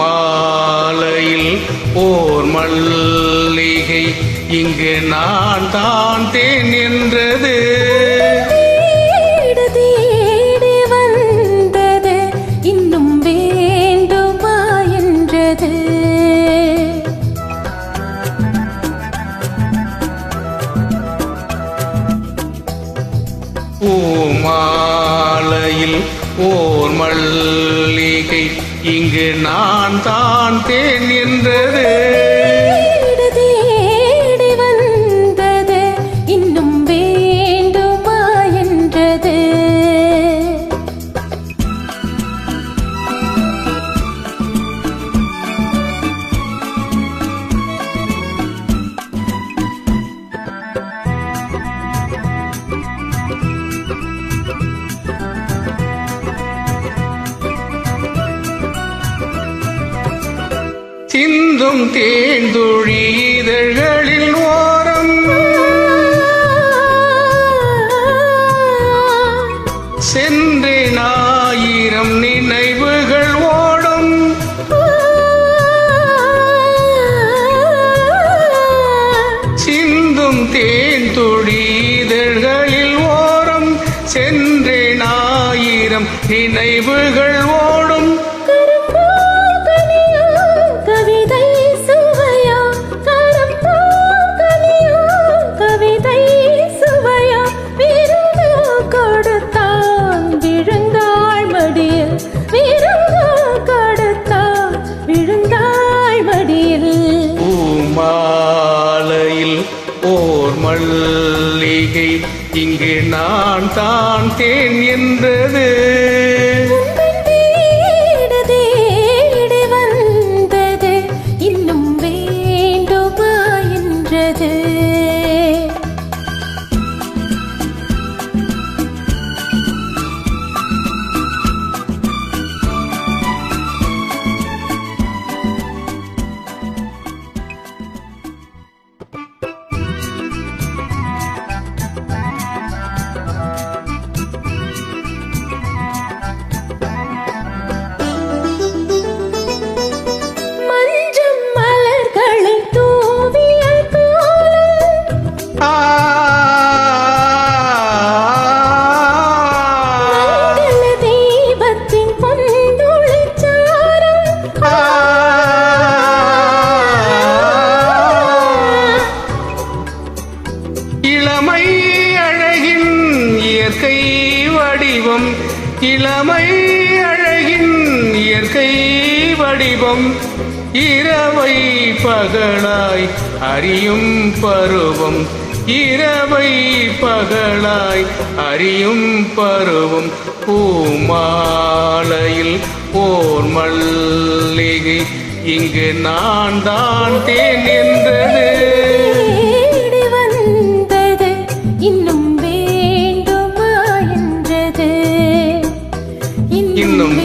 பூமாலையில் ஓர் மல்லிகை இங்கு நான் தான் தேன் என்றது. தேடி வந்தது இன்னும் வேண்டுமா என்றது. பூமாலையில் ஓர் மல்லிகை இங்கு நான் தான் தேன் என்றது. தேடி வந்தது இன்னும் வேண்டுமா என்றது. சிந்தும் தேன்துழி இதழ்களில் ஓரம் சென்றேன் ஆயிரம் நினைவுகள் ஓடும். சிந்தும் தேன்துழி இதழ்களில் ஓரம் சென்றேன் ஆயிரம் நினைவுகள் ஓடும். கவிதை சுவையா கரம்போ கனியோ கவிதை சுவையா விருந்து கொடுத்தான் விழுந்தாள் மடியில். விருந்து கொடுத்தான் விழுந்தாள் மடியில். பூமாலையில் ஓர் மல்லிகை இங்கு நான் தான் தேன் என்றது. தேடி வந்தது இன்னும் வேண்டுமா என்றது. மஞ்சம் மலர்களை தூவிய கோலம் மங்கள தீபத்தின் பொன்துளிச்சாரம். இளமை அழகின் இயற்கை வடிவம். இளமை அழகின் இயற்கை வடிவம். இரவை பகலாய் அறியும் பருவம். இரவை பகலாய் அறியும் பருவம். பூமாலையில் ஓர் மல்லிகை இங்கு நான் தான் தேன் என்றது. தேடி வந்தது இன்னும் வேண்டுமா என்றது. இன்னும்